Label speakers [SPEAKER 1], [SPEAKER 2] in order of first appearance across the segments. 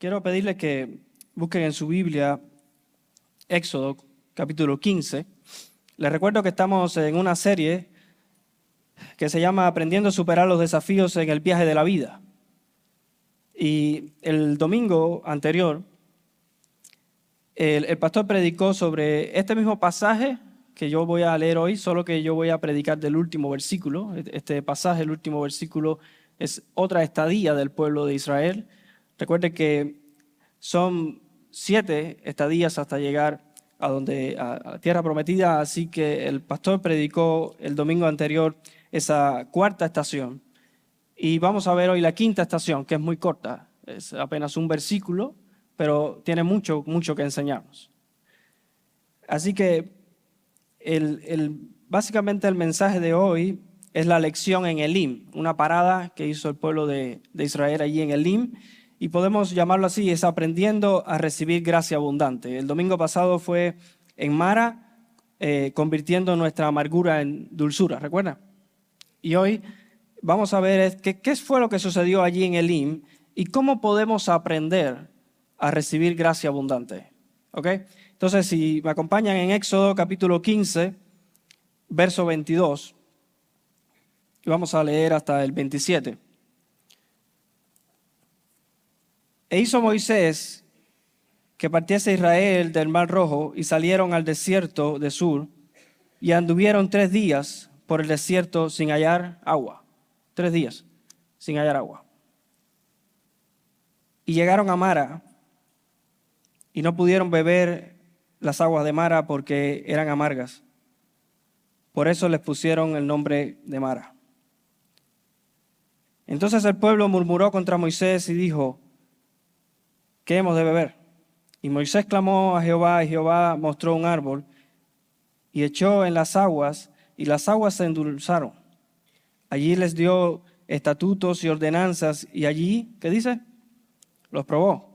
[SPEAKER 1] Quiero pedirles que busquen en su Biblia Éxodo capítulo 15. Les recuerdo que estamos en una serie que se llama Aprendiendo a superar los desafíos en el viaje de la vida. Y el domingo anterior, el pastor predicó sobre este mismo pasaje que yo voy a leer hoy, solo que yo voy a predicar del último versículo. Este pasaje, el último versículo, es otra estadía del pueblo de Israel. Recuerde que son 7 estadías hasta llegar a la tierra prometida, así que el pastor predicó el domingo anterior esa cuarta estación. Y vamos a ver hoy la quinta estación, que es muy corta, es apenas un versículo, pero tiene mucho que enseñarnos. Así que básicamente el mensaje de hoy es la lección en Elim, una parada que hizo el pueblo de Israel allí en Elim, y podemos llamarlo así, es aprendiendo a recibir gracia abundante. El domingo pasado fue en Mara, convirtiendo nuestra amargura en dulzura, ¿recuerda? Y hoy vamos a ver qué fue lo que sucedió allí en Elim y cómo podemos aprender a recibir gracia abundante. ¿Ok? Entonces, si me acompañan en Éxodo capítulo 15, verso 22, y vamos a leer hasta el 27. E hizo Moisés que partiese Israel del Mar Rojo y salieron al desierto de Sur y anduvieron 3 días por el desierto sin hallar agua. 3 días sin hallar agua. Y llegaron a Mara y no pudieron beber las aguas de Mara porque eran amargas. Por eso les pusieron el nombre de Mara. Entonces el pueblo murmuró contra Moisés y dijo: ¿qué hemos de beber? Y Moisés clamó a Jehová, y Jehová mostró un árbol y echó en las aguas, y las aguas se endulzaron. Allí les dio estatutos y ordenanzas, y allí, ¿qué dice? Los probó.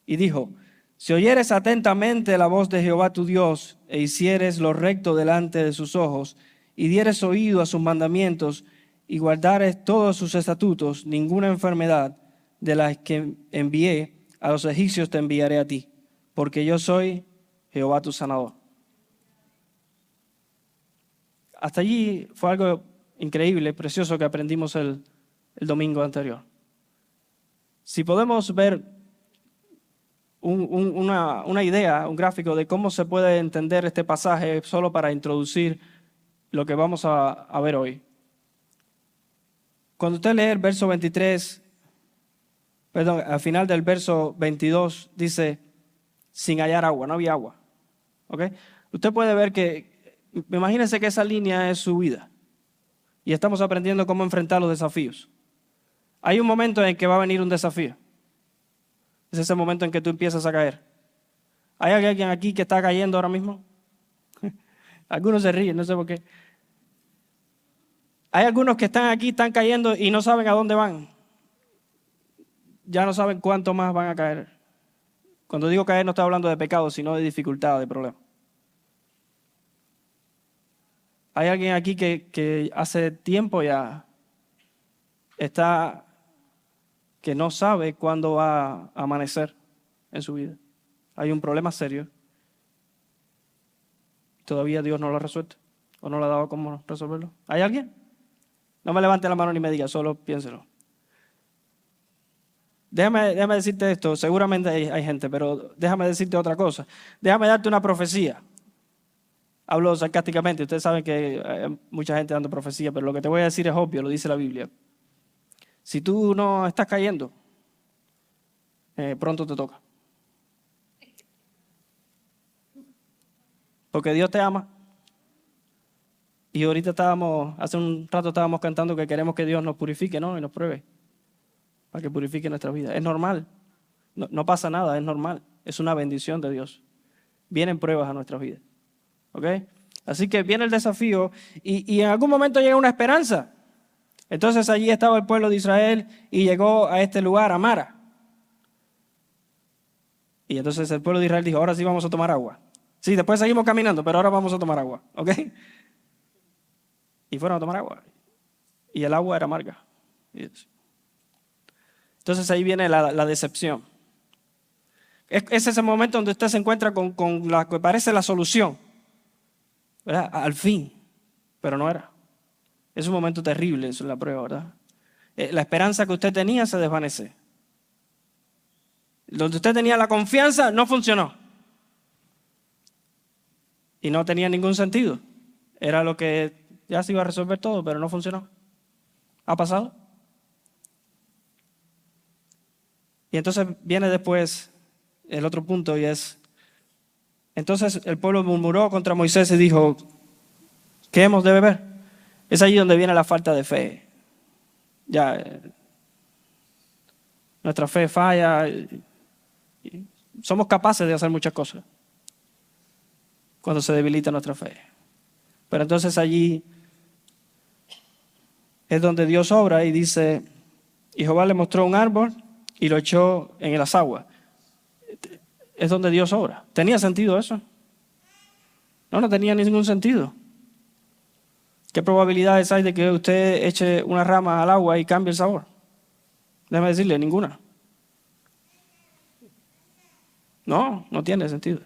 [SPEAKER 1] Y dijo: si oyeres atentamente la voz de Jehová tu Dios, e hicieres lo recto delante de sus ojos, y dieres oído a sus mandamientos, y guardares todos sus estatutos, ninguna enfermedad de las que envié a los egipcios te enviaré a ti, porque yo soy Jehová tu sanador. Hasta allí fue algo increíble, precioso que aprendimos el domingo anterior. Si podemos ver una idea, un gráfico de cómo se puede entender este pasaje solo para introducir lo que vamos a ver hoy. Cuando usted lee el verso 23, al final del verso 22 dice, sin hallar agua, no había agua. ¿Ok? Usted puede ver que, imagínense que esa línea es su vida y estamos aprendiendo cómo enfrentar los desafíos. Hay un momento en que va a venir un desafío. Es ese momento en que tú empiezas a caer. ¿Hay alguien aquí que está cayendo ahora mismo? Algunos se ríen, no sé por qué. Hay algunos que están aquí, están cayendo y no saben a dónde van. Ya no saben cuánto más van a caer. Cuando digo caer no estoy hablando de pecado, sino de dificultad, de problema. Hay alguien aquí que hace tiempo ya está que no sabe cuándo va a amanecer en su vida. Hay un problema serio. Todavía Dios no lo ha resuelto o no le ha dado cómo resolverlo. ¿Hay alguien? No me levante la mano ni me diga, solo piénselo. Déjame decirte esto, seguramente hay gente, pero déjame decirte otra cosa. Déjame darte una profecía. Hablo sarcásticamente, ustedes saben que hay mucha gente dando profecía, pero lo que te voy a decir es obvio, lo dice la Biblia. Si tú no estás cayendo, pronto te toca. Porque Dios te ama. Y ahorita hace un rato estábamos cantando que queremos que Dios nos purifique, ¿no? Y nos pruebe. Para que purifique nuestra vida. Es normal. No pasa nada, es normal. Es una bendición de Dios. Vienen pruebas a nuestras vidas. ¿Ok? Así que viene el desafío y en algún momento llega una esperanza. Entonces allí estaba el pueblo de Israel y llegó a este lugar, a Mara. Y entonces el pueblo de Israel dijo, ahora sí vamos a tomar agua. Sí, después seguimos caminando, pero ahora vamos a tomar agua. ¿Ok? Y fueron a tomar agua. Y el agua era amarga. Entonces ahí viene la decepción. Es ese momento donde usted se encuentra con la que parece la solución, ¿verdad? Al fin, pero no era. Es un momento terrible, eso es la prueba, ¿verdad? La esperanza que usted tenía se desvanece. Donde usted tenía la confianza, no funcionó. Y no tenía ningún sentido. Era lo que ya se iba a resolver todo, pero no funcionó. ¿Ha pasado? Y entonces viene después el otro punto y es, entonces el pueblo murmuró contra Moisés y dijo, ¿qué hemos de beber? Es allí donde viene la falta de fe. Ya, nuestra fe falla. Somos capaces de hacer muchas cosas cuando se debilita nuestra fe. Pero entonces allí es donde Dios obra y dice, y Jehová le mostró un árbol y lo echó en las aguas. Es donde Dios obra. ¿Tenía sentido eso? No tenía ningún sentido. ¿Qué probabilidades hay de que usted eche una rama al agua y cambie el sabor? Déjame decirle, ninguna. No tiene sentido.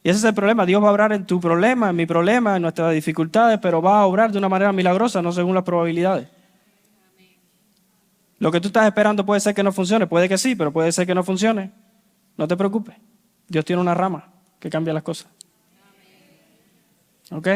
[SPEAKER 1] Y ese es el problema. Dios va a obrar en tu problema, en mi problema, en nuestras dificultades, pero va a obrar de una manera milagrosa, no según las probabilidades. Lo que tú estás esperando puede ser que no funcione, puede que sí, pero puede ser que no funcione. No te preocupes. Dios tiene una rama que cambia las cosas. ¿Ok?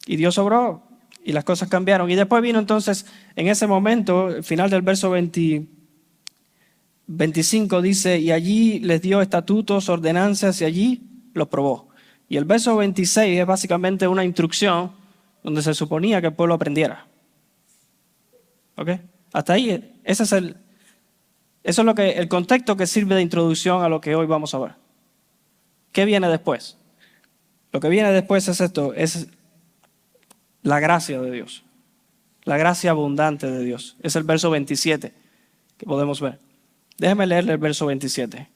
[SPEAKER 1] Y Dios obró y las cosas cambiaron. Y después vino entonces, en ese momento, el final del verso 25 dice, y allí les dio estatutos, ordenanzas, y allí los probó. Y el verso 26 es básicamente una instrucción donde se suponía que el pueblo aprendiera. ¿Ok? Hasta ahí, eso es el contexto que sirve de introducción a lo que hoy vamos a ver. ¿Qué viene después? Lo que viene después es esto, es la gracia de Dios. La gracia abundante de Dios. Es el verso 27 que podemos ver. Déjenme leerle el verso 27.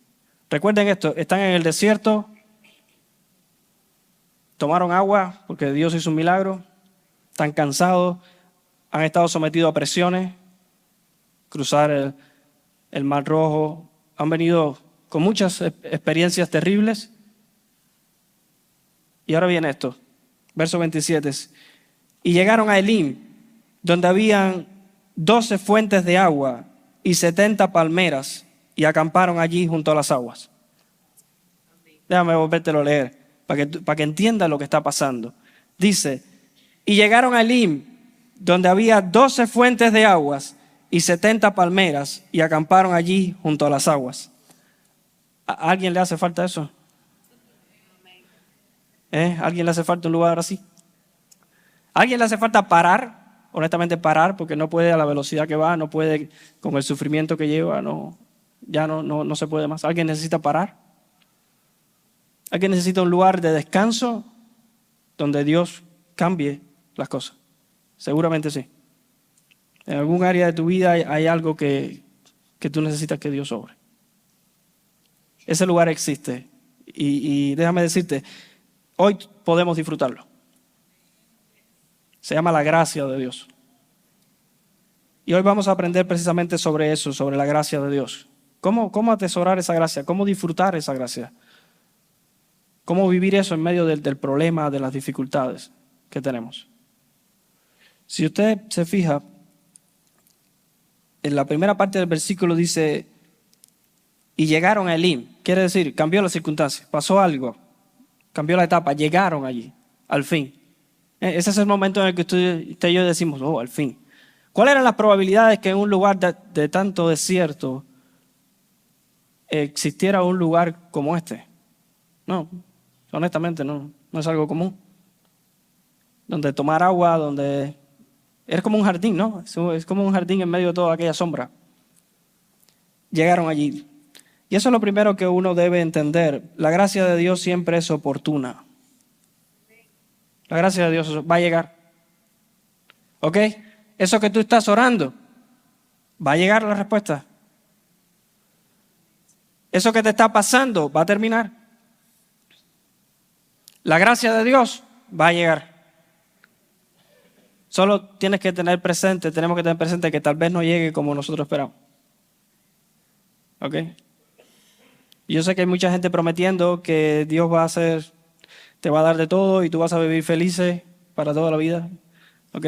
[SPEAKER 1] Recuerden esto, están en el desierto, tomaron agua porque Dios hizo un milagro, están cansados, han estado sometidos a presiones, cruzar el Mar Rojo, han venido con muchas experiencias terribles. Y ahora viene esto, verso 27. Y llegaron a Elim, donde habían 12 fuentes de agua y 70 palmeras, y acamparon allí junto a las aguas. Déjame volvértelo a leer, para que entiendas lo que está pasando. Dice, y llegaron a Elim, donde había 12 fuentes de aguas y 70 palmeras, y acamparon allí junto a las aguas. ¿A alguien le hace falta eso? ¿A alguien le hace falta un lugar así? ¿A alguien le hace falta parar? Honestamente parar, porque no puede a la velocidad que va, no puede con el sufrimiento que lleva, ya no se puede más. ¿Alguien necesita parar? ¿Alguien necesita un lugar de descanso donde Dios cambie las cosas? Seguramente sí. En algún área de tu vida hay algo que tú necesitas que Dios obre. Ese lugar existe. Y déjame decirte, hoy podemos disfrutarlo. Se llama la gracia de Dios. Y hoy vamos a aprender precisamente sobre eso, sobre la gracia de Dios. ¿Cómo atesorar esa gracia? ¿Cómo disfrutar esa gracia? ¿Cómo vivir eso en medio del problema, de las dificultades que tenemos? Si usted se fija, en la primera parte del versículo dice, y llegaron a Elim. Quiere decir, cambió la circunstancia, pasó algo, cambió la etapa, llegaron allí, al fin. Ese es el momento en el que usted y yo decimos, al fin. ¿Cuáles eran las probabilidades que en un lugar de tanto desierto existiera un lugar como este? No, honestamente no es algo común. Donde tomar agua, donde... Es como un jardín, ¿no? Es como un jardín en medio de toda aquella sombra. Llegaron allí. Y eso es lo primero que uno debe entender. La gracia de Dios siempre es oportuna. La gracia de Dios va a llegar. ¿Ok? Eso que tú estás orando, va a llegar la respuesta. Eso que te está pasando, va a terminar. La gracia de Dios va a llegar. Solo tenemos que tener presente que tal vez no llegue como nosotros esperamos. ¿Ok? Yo sé que hay mucha gente prometiendo que Dios va a hacer, te va a dar de todo y tú vas a vivir felices para toda la vida, ¿ok?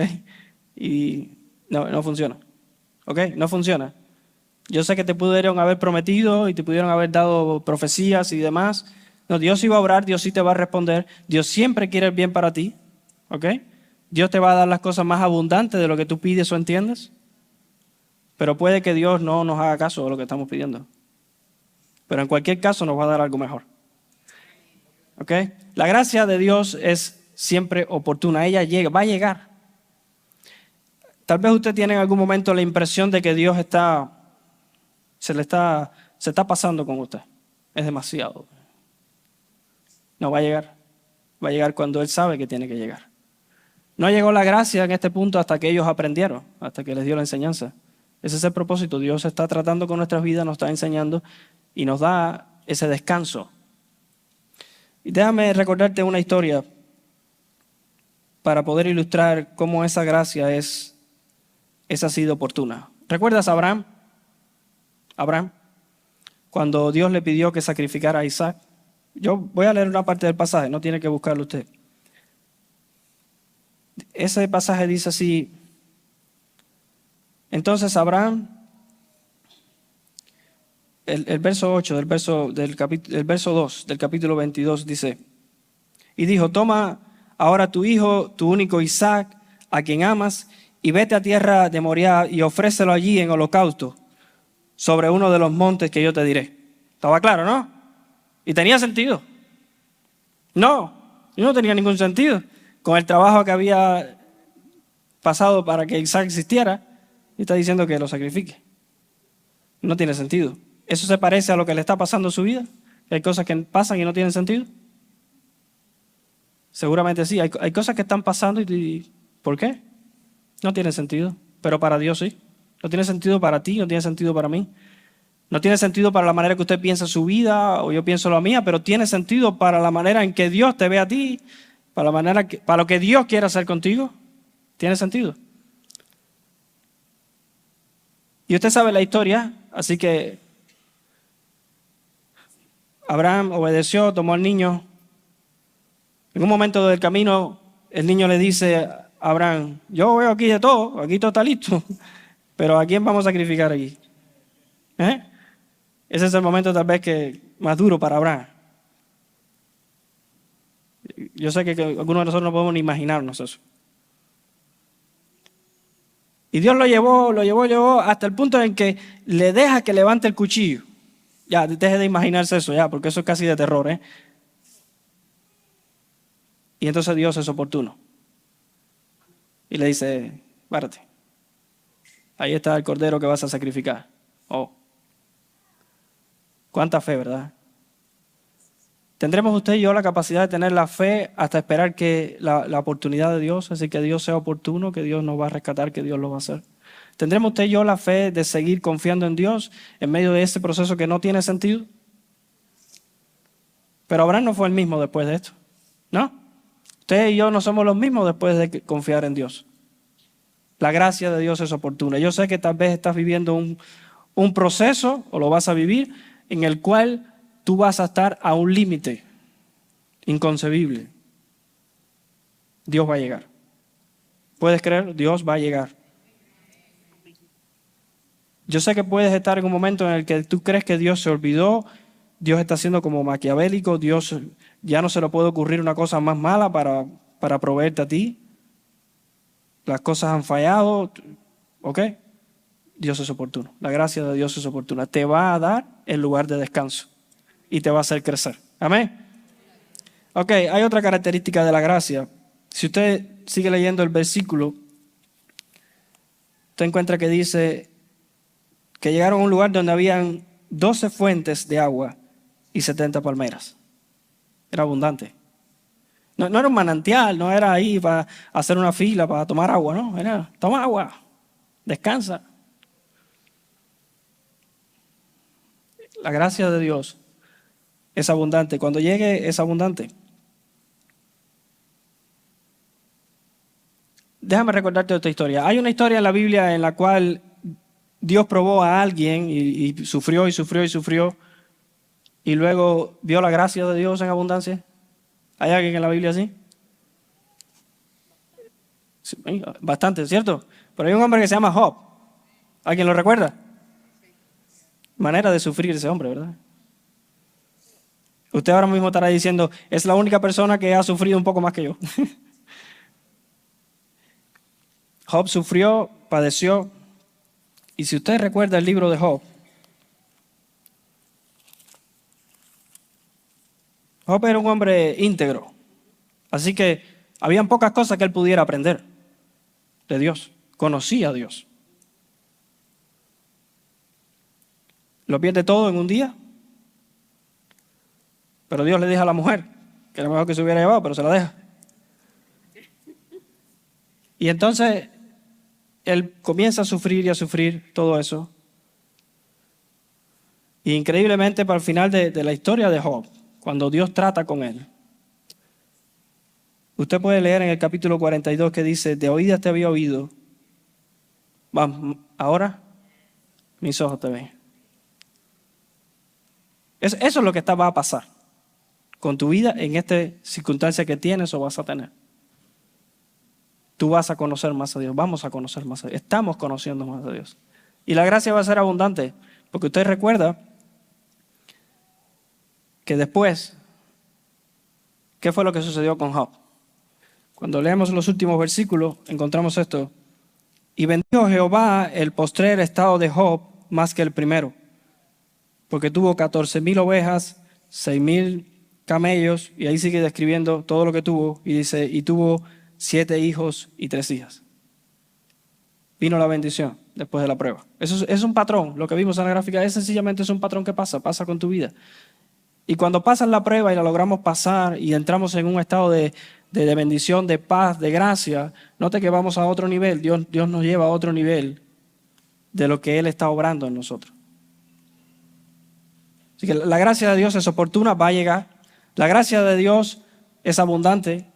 [SPEAKER 1] Y no funciona, ¿ok? No funciona. Yo sé que te pudieron haber prometido y te pudieron haber dado profecías y demás. No, Dios sí va a obrar, Dios sí te va a responder. Dios siempre quiere el bien para ti, ¿ok? Dios te va a dar las cosas más abundantes de lo que tú pides o entiendes. Pero puede que Dios no nos haga caso de lo que estamos pidiendo. Pero en cualquier caso nos va a dar algo mejor. ¿Ok? La gracia de Dios es siempre oportuna. Ella llega, va a llegar. Tal vez usted tiene en algún momento la impresión de que Dios se está pasando con usted. Es demasiado. No, va a llegar. Va a llegar cuando Él sabe que tiene que llegar. No llegó la gracia en este punto hasta que ellos aprendieron, hasta que les dio la enseñanza. Ese es el propósito. Dios está tratando con nuestras vidas, nos está enseñando y nos da ese descanso. Y déjame recordarte una historia para poder ilustrar cómo esa gracia es así de oportuna. ¿Recuerdas a Abraham? Abraham, cuando Dios le pidió que sacrificara a Isaac. Yo voy a leer una parte del pasaje, no tiene que buscarlo usted. Ese pasaje dice así: entonces Abraham, el verso 8 el verso 2 del capítulo 22 dice: y dijo, toma ahora tu hijo, tu único Isaac, a quien amas, y vete a tierra de Moriah y ofrécelo allí en holocausto sobre uno de los montes que yo te diré. ¿Estaba claro, no? Y tenía sentido. No tenía ningún sentido. Con el trabajo que había pasado para que Isaac existiera, y está diciendo que lo sacrifique. No tiene sentido. ¿Eso se parece a lo que le está pasando en su vida? ¿Hay cosas que pasan y no tienen sentido? Seguramente sí. Hay cosas que están pasando y ¿por qué? No tiene sentido. Pero para Dios sí. No tiene sentido para ti, no tiene sentido para mí. No tiene sentido para la manera que usted piensa su vida o yo pienso la mía, pero tiene sentido para la manera en que Dios te ve a ti, para lo que Dios quiere hacer contigo. Tiene sentido. Y usted sabe la historia, así que Abraham obedeció, tomó al niño. En un momento del camino, el niño le dice a Abraham: yo veo aquí de todo, aquí todo está listo, pero ¿a quién vamos a sacrificar aquí? Ese es el momento tal vez que más duro para Abraham. Yo sé que algunos de nosotros no podemos ni imaginarnos eso. Y Dios lo llevó hasta el punto en que le deja que levante el cuchillo. Ya, deje de imaginarse eso ya, porque eso es casi de terror, Y entonces Dios es oportuno. Y le dice: párate. Ahí está el cordero que vas a sacrificar. Oh. Cuánta fe, ¿verdad? ¿Tendremos usted y yo la capacidad de tener la fe hasta esperar que la oportunidad de Dios, así que Dios sea oportuno, que Dios nos va a rescatar, que Dios lo va a hacer? ¿Tendremos usted y yo la fe de seguir confiando en Dios en medio de ese proceso que no tiene sentido? Pero Abraham no fue el mismo después de esto, ¿no? Usted y yo no somos los mismos después de confiar en Dios. La gracia de Dios es oportuna. Yo sé que tal vez estás viviendo un proceso, o lo vas a vivir, en el cual tú vas a estar a un límite inconcebible. Dios va a llegar. ¿Puedes creer? Dios va a llegar. Yo sé que puedes estar en un momento en el que tú crees que Dios se olvidó, Dios está siendo como maquiavélico, Dios ya no se le puede ocurrir una cosa más mala para proveerte a ti. Las cosas han fallado, ¿ok? Dios es oportuno. La gracia de Dios es oportuna. Te va a dar el lugar de descanso y te va a hacer crecer. Amén. Ok, hay otra característica de la gracia. Si usted sigue leyendo el versículo, usted encuentra que dice que llegaron a un lugar donde habían 12 fuentes de agua y 70 palmeras. Era abundante. No era un manantial, no era ahí para hacer una fila para tomar agua, no. Era: toma agua, descansa. La gracia de Dios es abundante. Cuando llegue, es abundante. Déjame recordarte otra historia. Hay una historia en la Biblia en la cual Dios probó a alguien y sufrió y sufrió y sufrió. y luego vio la gracia de Dios en abundancia? ¿Hay alguien en la Biblia así? Sí, bastante, ¿cierto? Pero hay un hombre que se llama Job. ¿Alguien lo recuerda? Manera de sufrir ese hombre, ¿verdad? Usted ahora mismo estará diciendo, es la única persona que ha sufrido un poco más que yo. Job sufrió, padeció, y si usted recuerda el libro de Job, Job era un hombre íntegro, así que habían pocas cosas que él pudiera aprender de Dios, conocía a Dios. Lo pierde todo en un día, pero Dios le dijo a la mujer que era mejor que se hubiera llevado, pero se la deja. Y entonces él comienza a sufrir y a sufrir todo eso. Y increíblemente para el final de la historia de Job, cuando Dios trata con él, usted puede leer en el capítulo 42 que dice, de oídas te había oído, ahora mis ojos te ven. Eso es lo que va a pasar con tu vida en esta circunstancia que tienes o vas a tener. Tú vas a conocer más a Dios, vamos a conocer más a Dios, estamos conociendo más a Dios. Y la gracia va a ser abundante, porque usted recuerda que después, ¿qué fue lo que sucedió con Job? Cuando leemos los últimos versículos, encontramos esto. Y bendijo Jehová el postrer estado de Job más que el primero, porque tuvo 14,000 ovejas, 6,000 camellos, y ahí sigue describiendo todo lo que tuvo, y dice, y tuvo 7 hijos y 3 hijas. Vino la bendición después de la prueba. Eso es un patrón, lo que vimos en la gráfica, sencillamente es un patrón que pasa con tu vida. Y cuando pasa la prueba y la logramos pasar y entramos en un estado de bendición, de paz, de gracia, note que vamos a otro nivel, Dios nos lleva a otro nivel de lo que Él está obrando en nosotros. Así que la gracia de Dios es oportuna, va a llegar. La gracia de Dios es abundante.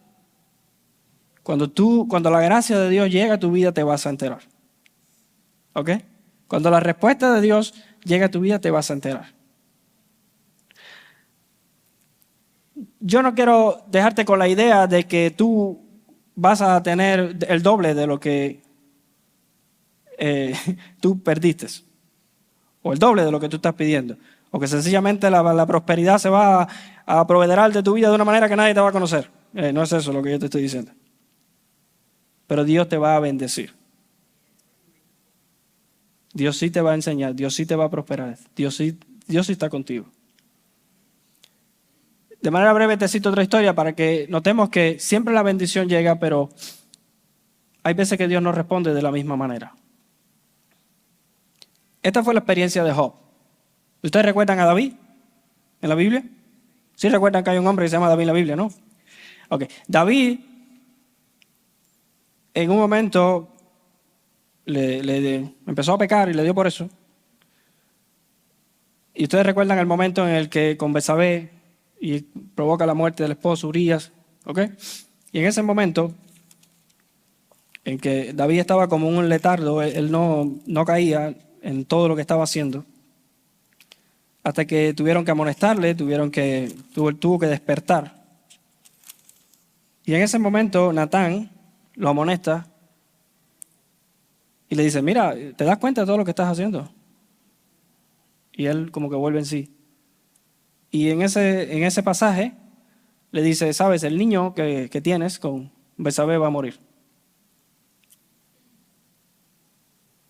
[SPEAKER 1] Cuando la gracia de Dios llega a tu vida, te vas a enterar. ¿Ok? Cuando la respuesta de Dios llega a tu vida, te vas a enterar. Yo no quiero dejarte con la idea de que tú vas a tener el doble de lo que tú perdiste, o el doble de lo que tú estás pidiendo, o que sencillamente la prosperidad se va a apoderar de tu vida de una manera que nadie te va a conocer. No es eso lo que yo te estoy diciendo. Pero Dios te va a bendecir. Dios sí te va a enseñar, Dios sí te va a prosperar, Dios sí está contigo. De manera breve te cito otra historia para que notemos que siempre la bendición llega, pero hay veces que Dios no responde de la misma manera. Esta fue la experiencia de Job. ¿Ustedes recuerdan a David en la Biblia? Sí recuerdan que hay un hombre que se llama David en la Biblia, ¿no? Ok, David en un momento le empezó a pecar y le dio por eso. Y ustedes recuerdan el momento en el que con Betsabé y provoca la muerte del esposo Urías, ¿ok? Y en ese momento en que David estaba como un letardo, él no caía en todo lo que estaba haciendo, hasta que tuvieron que amonestarle, tuvo que despertar. Y en ese momento Natán lo amonesta y le dice, mira, ¿te das cuenta de todo lo que estás haciendo? Y él como que vuelve en sí. Y en ese pasaje le dice, sabes, el niño que tienes con Betsabé va a morir.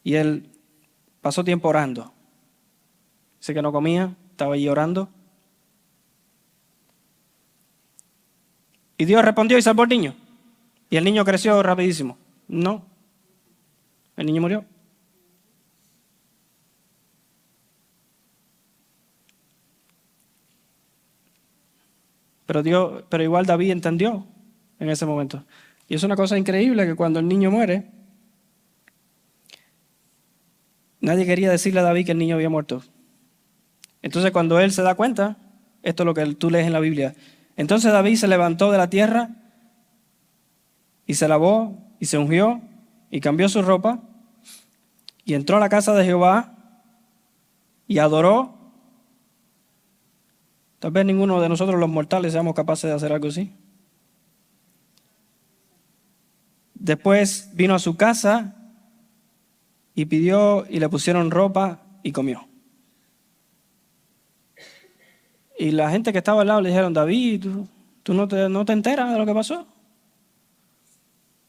[SPEAKER 1] Y él pasó tiempo orando. Dice que no comía, estaba allí orando. Y Dios respondió y salvó al niño. Y el niño creció rapidísimo. No, el niño murió. Pero igual David entendió en ese momento. Y es una cosa increíble que cuando el niño muere, nadie quería decirle a David que el niño había muerto. Entonces cuando él se da cuenta, esto es lo que tú lees en la Biblia. Entonces David se levantó de la tierra y se lavó y se ungió y cambió su ropa y entró a la casa de Jehová y adoró Tal vez ninguno de nosotros los mortales seamos capaces de hacer algo así. Después vino a su casa y pidió y le pusieron ropa y comió. Y la gente que estaba al lado le dijeron, David, ¿tú no te enteras de lo que pasó?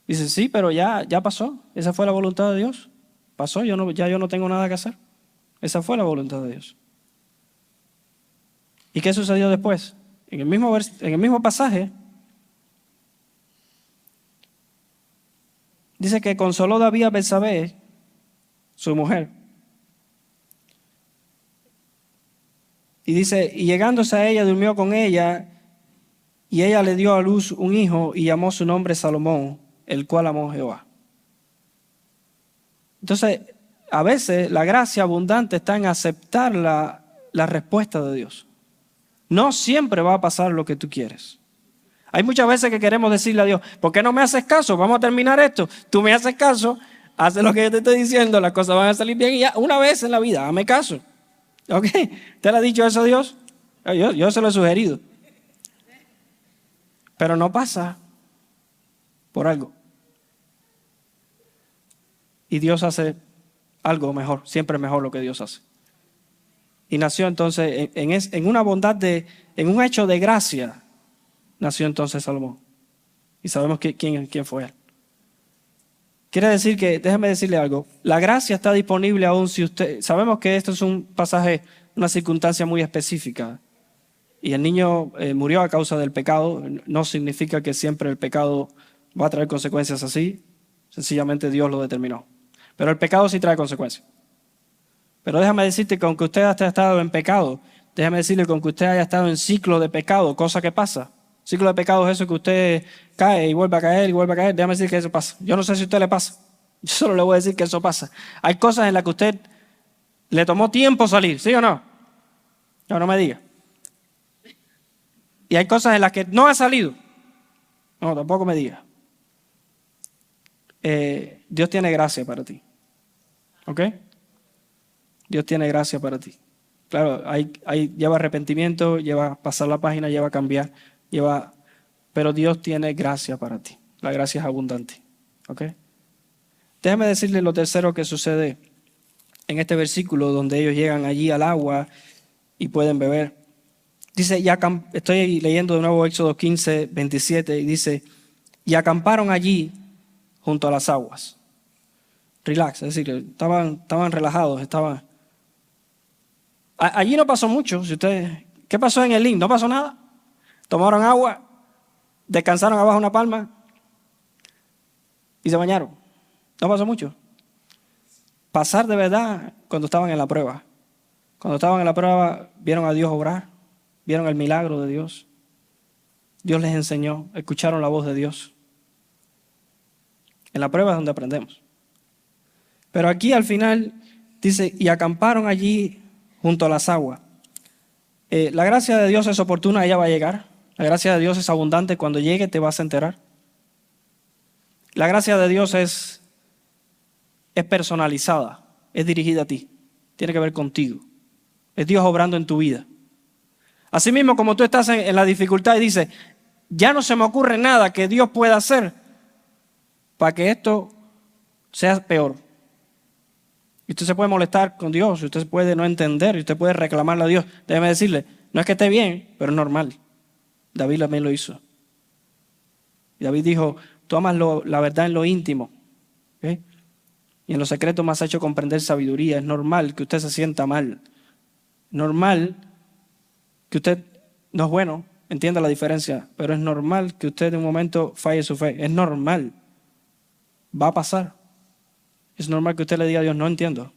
[SPEAKER 1] Dice, sí, pero ya pasó. Esa fue la voluntad de Dios. Pasó, yo no tengo nada que hacer. Esa fue la voluntad de Dios. ¿Y qué sucedió después? En el mismo pasaje, dice que consoló David a Betsabé, su mujer. Y dice, y llegándose a ella, durmió con ella, y ella le dio a luz un hijo y llamó su nombre Salomón, el cual amó Jehová. Entonces, a veces la gracia abundante está en aceptar la respuesta de Dios. No siempre va a pasar lo que tú quieres. Hay muchas veces que queremos decirle a Dios, ¿por qué no me haces caso? Vamos a terminar esto. Tú me haces caso, haces lo que yo te estoy diciendo, las cosas van a salir bien y ya, una vez en la vida, hazme caso. ¿Ok? ¿Te le ha dicho eso a Dios? Yo se lo he sugerido. Pero no pasa por algo. Y Dios hace algo mejor, siempre mejor lo que Dios hace. Y nació entonces en una bondad en un hecho de gracia, nació entonces Salomón. Y sabemos quién fue él. Quiere decir que, déjeme decirle algo, la gracia está disponible aún si sabemos que esto es un pasaje, una circunstancia muy específica. Y el niño murió a causa del pecado, no significa que siempre el pecado va a traer consecuencias así, sencillamente Dios lo determinó. Pero el pecado sí trae consecuencias. Pero déjame decirte que aunque usted haya estado en pecado, déjame decirle que aunque usted haya estado en ciclo de pecado, cosa que pasa. Ciclo de pecado es eso que usted cae y vuelve a caer y vuelve a caer. Déjame decir que eso pasa. Yo no sé si a usted le pasa. Yo solo le voy a decir que eso pasa. Hay cosas en las que a usted le tomó tiempo salir, ¿sí o no? No me diga. Y hay cosas en las que no ha salido. No, tampoco me diga. Dios tiene gracia para ti. ¿Ok? Dios tiene gracia para ti. Claro, lleva arrepentimiento, lleva pasar la página, lleva cambiar, pero Dios tiene gracia para ti. La gracia es abundante. ¿Ok? Déjame decirle lo tercero que sucede en este versículo donde ellos llegan allí al agua y pueden beber. Dice, estoy leyendo de nuevo Éxodo 15, 27 y dice, y acamparon allí junto a las aguas. Relax, es decir, estaban relajados, Allí no pasó mucho. ¿Qué pasó en Elín? No pasó nada. Tomaron agua, descansaron abajo una palma y se bañaron. No pasó mucho. Pasar de verdad cuando estaban en la prueba. Cuando estaban en la prueba, vieron a Dios obrar, vieron el milagro de Dios. Dios les enseñó, escucharon la voz de Dios. En la prueba es donde aprendemos. Pero aquí al final dice, y acamparon allí junto a las aguas. La gracia de Dios es oportuna, ella va a llegar. La gracia de Dios es abundante, cuando llegue te vas a enterar. La gracia de Dios es personalizada, es dirigida a ti, tiene que ver contigo. Es Dios obrando en tu vida. Asimismo, como tú estás en la dificultad y dices, ya no se me ocurre nada que Dios pueda hacer para que esto sea peor. Y usted se puede molestar con Dios, usted puede no entender, y usted puede reclamarle a Dios. Déjeme decirle, no es que esté bien, pero es normal. David también lo hizo. Y David dijo, tú amas la verdad en lo íntimo, ¿okay? Y en lo secreto me has hecho comprender sabiduría. Es normal que usted se sienta mal. Normal que usted, no es bueno, entienda la diferencia, pero es normal que usted en un momento falle su fe. Es normal. Va a pasar. Es normal que usted le diga a Dios, no entiendo.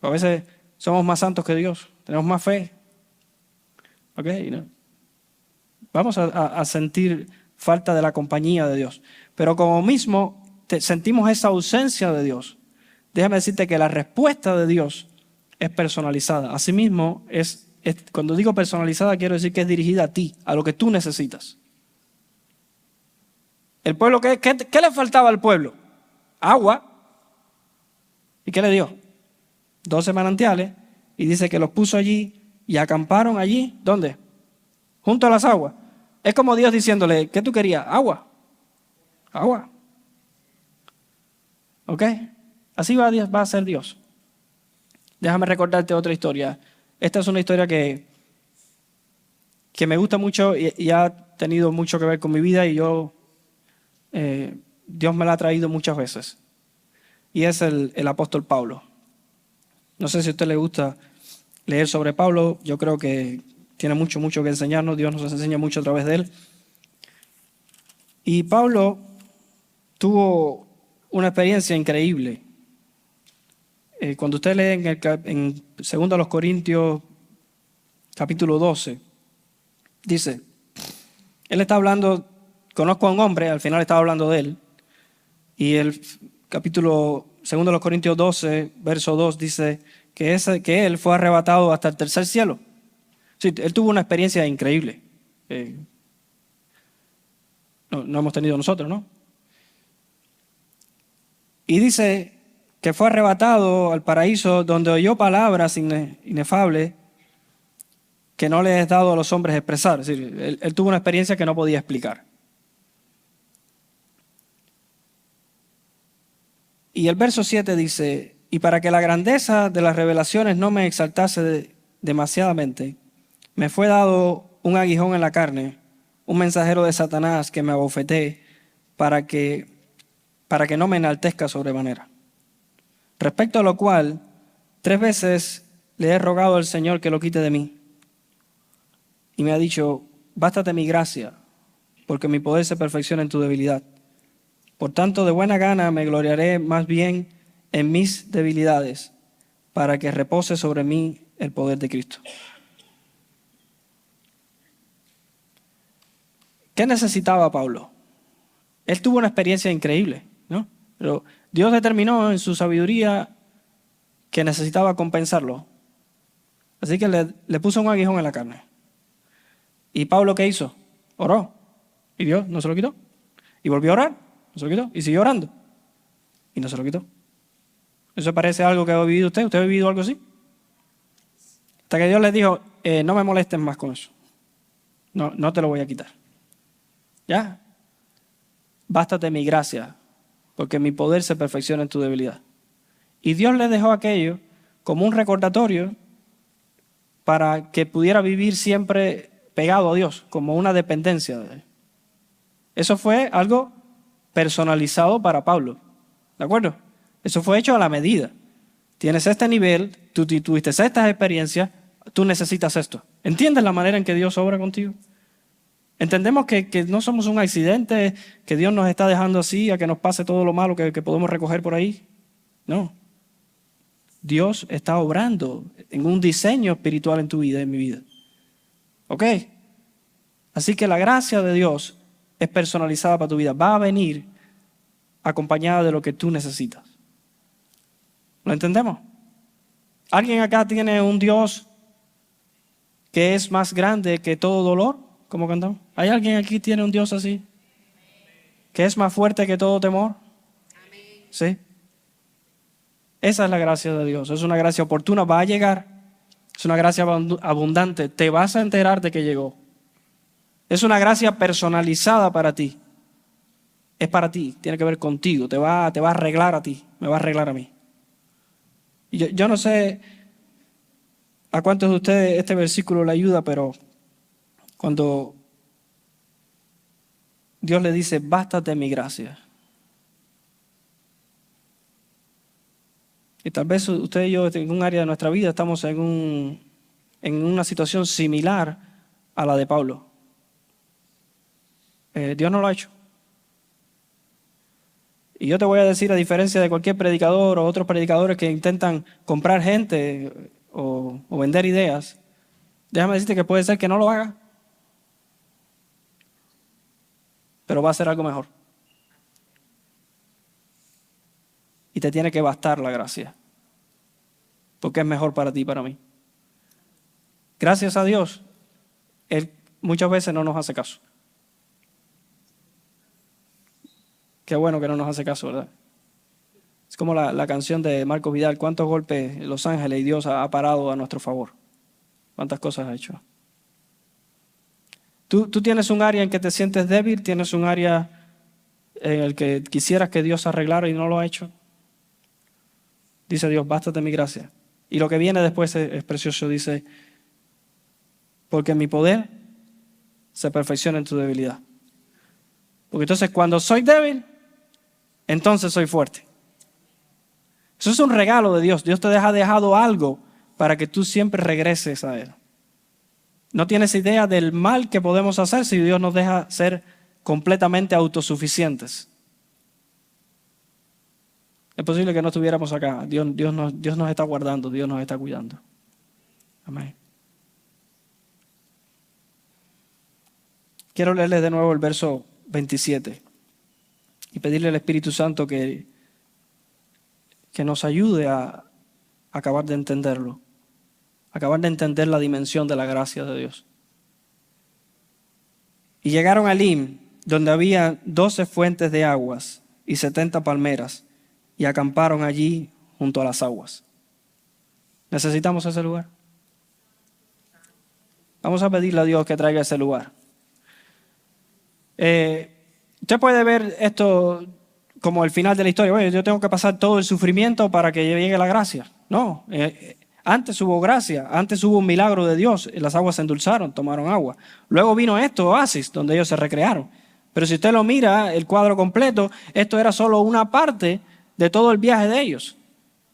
[SPEAKER 1] A veces somos más santos que Dios, tenemos más fe. ¿Ok? ¿No? Vamos a sentir falta de la compañía de Dios. Pero como mismo sentimos esa ausencia de Dios, déjame decirte que la respuesta de Dios es personalizada. Asimismo, cuando digo personalizada, quiero decir que es dirigida a ti, a lo que tú necesitas. El pueblo, ¿qué le faltaba al pueblo? Agua. ¿Y qué le dio? 12 manantiales. Y dice que los puso allí y acamparon allí. ¿Dónde? Junto a las aguas. Es como Dios diciéndole, ¿qué tú querías? Agua. Agua. ¿Ok? Así va a ser Dios. Déjame recordarte otra historia. Esta es una historia que me gusta mucho y ha tenido mucho que ver con mi vida y Dios me la ha traído muchas veces. Y es el apóstol Pablo. No sé si a usted le gusta leer sobre Pablo. Yo creo que tiene mucho que enseñarnos. Dios nos enseña mucho a través de él. Y Pablo tuvo una experiencia increíble. Cuando usted lee en 2 Corintios capítulo 12, dice, él está hablando, conozco a un hombre, al final estaba hablando de él, y el capítulo 2 Corintios 12, verso 2, dice que él fue arrebatado hasta el tercer cielo. Sí, él tuvo una experiencia increíble. No hemos tenido nosotros, ¿no? Y dice que fue arrebatado al paraíso donde oyó palabras inefables que no le es dado a los hombres expresar. Es decir, él tuvo una experiencia que no podía explicar. Y el verso 7 dice, y para que la grandeza de las revelaciones no me exaltase demasiadamente, me fue dado un aguijón en la carne, un mensajero de Satanás que me abofetee para que no me enaltezca sobremanera. Respecto a lo cual, 3 veces le he rogado al Señor que lo quite de mí. Y me ha dicho, bástate mi gracia, porque mi poder se perfecciona en tu debilidad. Por tanto, de buena gana me gloriaré más bien en mis debilidades, para que repose sobre mí el poder de Cristo. ¿Qué necesitaba Pablo? Él tuvo una experiencia increíble, ¿no? Pero Dios determinó en su sabiduría que necesitaba compensarlo. Así que le puso un aguijón en la carne. ¿Y Pablo qué hizo? Oró. Y Dios no se lo quitó. Y volvió a orar, no se lo quitó. Y siguió orando. Y no se lo quitó. ¿Eso parece algo que ha vivido usted? ¿Usted ha vivido algo así? Hasta que Dios le dijo, no me molesten más con eso. No te lo voy a quitar. ¿Ya? Bástate mi gracia, porque mi poder se perfecciona en tu debilidad. Y Dios le dejó aquello como un recordatorio para que pudiera vivir siempre pegado a Dios, como una dependencia de él. Eso fue algo personalizado para Pablo, ¿de acuerdo? Eso fue hecho a la medida. Tienes este nivel, tú tuviste estas experiencias, tú necesitas esto. ¿Entiendes la manera en que Dios obra contigo? Entendemos que no somos un accidente, que Dios nos está dejando así, a que nos pase todo lo malo que podemos recoger por ahí. No. Dios está obrando en un diseño espiritual en tu vida, en mi vida. ¿Ok? Así que la gracia de Dios es personalizada para tu vida. Va a venir acompañada de lo que tú necesitas. ¿Lo entendemos? ¿Alguien acá tiene un Dios que es más grande que todo dolor? ¿Cómo cantamos? ¿Hay alguien aquí que tiene un Dios así? ¿Que es más fuerte que todo temor? ¿Sí? Esa es la gracia de Dios. Es una gracia oportuna. Va a llegar. Es una gracia abundante. Te vas a enterar de que llegó. Es una gracia personalizada para ti. Es para ti. Tiene que ver contigo. Te va a arreglar a ti. Me va a arreglar a mí. Y yo no sé a cuántos de ustedes este versículo le ayuda, pero cuando Dios le dice, bástate mi gracia. Y tal vez usted y yo en un área de nuestra vida estamos en una situación similar a la de Pablo. Dios no lo ha hecho. Y yo te voy a decir, a diferencia de cualquier predicador o otros predicadores que intentan comprar gente o vender ideas, déjame decirte que puede ser que no lo haga, pero va a ser algo mejor. Y te tiene que bastar la gracia, porque es mejor para ti y para mí. Gracias a Dios, Él muchas veces no nos hace caso. Qué bueno que no nos hace caso, ¿verdad? Es como la canción de Marcos Vidal, ¿cuántos golpes Los Ángeles y Dios ha parado a nuestro favor? ¿Cuántas cosas has hecho? Tú tienes un área en que te sientes débil, tienes un área en el que quisieras que Dios arreglara y no lo ha hecho. Dice Dios, bástate mi gracia. Y lo que viene después es precioso, dice, porque mi poder se perfecciona en tu debilidad. Porque entonces cuando soy débil, entonces soy fuerte. Eso es un regalo de Dios. Dios te ha dejado algo para que tú siempre regreses a Él. No tienes idea del mal que podemos hacer si Dios nos deja ser completamente autosuficientes. Es posible que no estuviéramos acá. Dios nos está guardando, Dios nos está cuidando. Amén. Quiero leerles de nuevo el verso 27 y pedirle al Espíritu Santo que nos ayude a acabar de entenderlo, acabar de entender la dimensión de la gracia de Dios. Y llegaron a Elim, donde había 12 fuentes de aguas y 70 palmeras, y acamparon allí junto a las aguas. ¿Necesitamos ese lugar? Vamos a pedirle a Dios que traiga ese lugar. Usted puede ver esto como el final de la historia. Oye, yo tengo que pasar todo el sufrimiento para que llegue la gracia. No, antes hubo gracia, antes hubo un milagro de Dios. Las aguas se endulzaron, tomaron agua. Luego vino esto, oasis, donde ellos se recrearon. Pero si usted lo mira, el cuadro completo, esto era solo una parte de todo el viaje de ellos.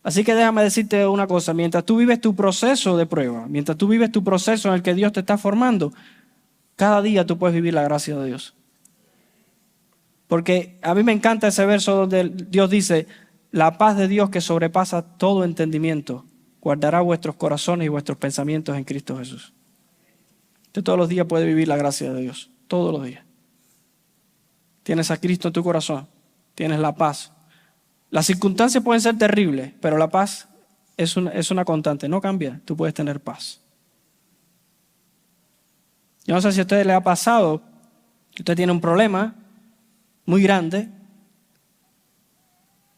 [SPEAKER 1] Así que déjame decirte una cosa, mientras tú vives tu proceso de prueba, mientras tú vives tu proceso en el que Dios te está formando, cada día tú puedes vivir la gracia de Dios. Porque a mí me encanta ese verso donde Dios dice, la paz de Dios que sobrepasa todo entendimiento, guardará vuestros corazones y vuestros pensamientos en Cristo Jesús. Usted todos los días puede vivir la gracia de Dios, todos los días. Tienes a Cristo en tu corazón, tienes la paz. Las circunstancias pueden ser terribles, pero la paz es una constante, no cambia, tú puedes tener paz. Yo no sé si a usted le ha pasado, que usted tiene un problema muy grande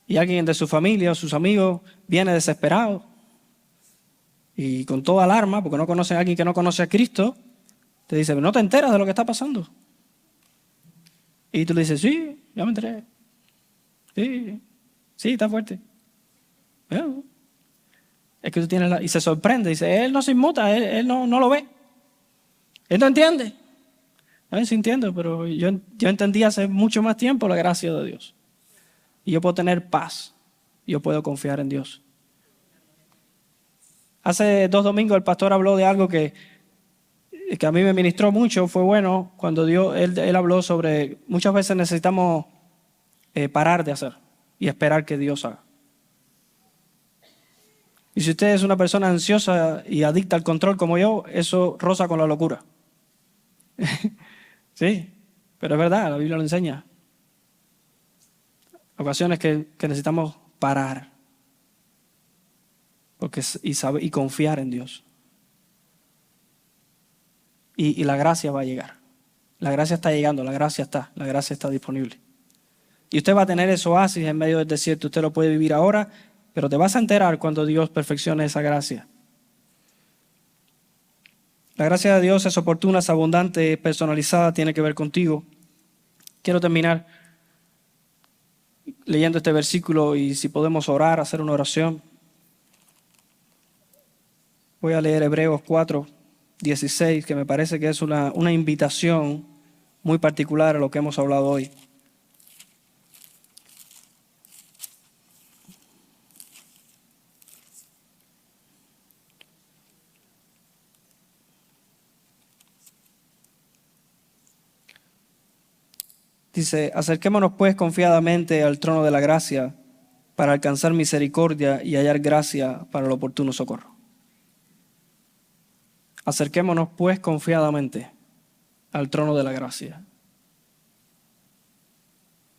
[SPEAKER 1] y alguien de su familia o sus amigos viene desesperado y con toda alarma, porque no conoce a alguien que no conoce a Cristo, te dice, ¿no te enteras de lo que está pasando? Y tú le dices, sí, ya me enteré. Sí, está fuerte. Bueno, es que tú tienes y se sorprende, dice, él no se inmuta, él no lo ve. Él no entiende. No, sí entiendo, pero yo entendí hace mucho más tiempo la gracia de Dios. Y yo puedo tener paz. Yo puedo confiar en Dios. Hace 2 domingos el pastor habló de algo que a mí me ministró mucho. Fue bueno cuando él habló sobre muchas veces necesitamos parar de hacer y esperar que Dios haga. Y si usted es una persona ansiosa y adicta al control como yo, eso roza con la locura. Sí, pero es verdad, la Biblia lo enseña. Ocasiones que necesitamos parar y confiar en Dios. Y la gracia va a llegar. La gracia está llegando, la gracia está disponible. Y usted va a tener ese oasis en medio del desierto. Usted lo puede vivir ahora, pero te vas a enterar cuando Dios perfeccione esa gracia. La gracia de Dios es oportuna, es abundante, es personalizada, tiene que ver contigo. Quiero terminar leyendo este versículo y si podemos orar, hacer una oración. Voy a leer Hebreos 4:16, que me parece que es una invitación muy particular a lo que hemos hablado hoy. Dice, acerquémonos pues confiadamente al trono de la gracia para alcanzar misericordia y hallar gracia para el oportuno socorro. Acerquémonos pues confiadamente al trono de la gracia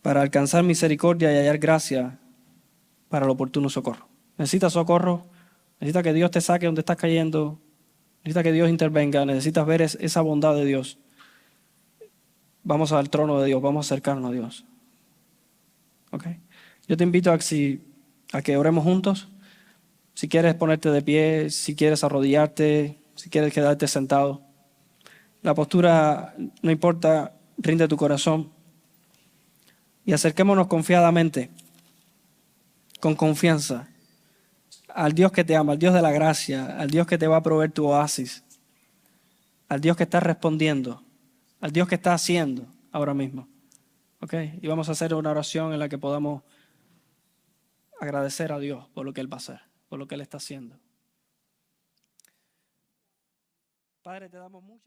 [SPEAKER 1] para alcanzar misericordia y hallar gracia para el oportuno socorro. ¿Necesitas socorro? ¿Necesitas que Dios te saque donde estás cayendo? ¿Necesitas que Dios intervenga? ¿Necesitas ver esa bondad de Dios? Vamos al trono de Dios, vamos a acercarnos a Dios. ¿Ok? Yo te invito a que oremos juntos. Si quieres ponerte de pie, si quieres arrodillarte, si quieres quedarte sentado. La postura no importa, rinde tu corazón. Y acerquémonos confiadamente, con confianza, al Dios que te ama, al Dios de la gracia, al Dios que te va a proveer tu oasis, al Dios que está respondiendo, al Dios que está haciendo ahora mismo. ¿Ok? Y vamos a hacer una oración en la que podamos agradecer a Dios por lo que Él va a hacer, por lo que Él está haciendo. Padre, te damos muchas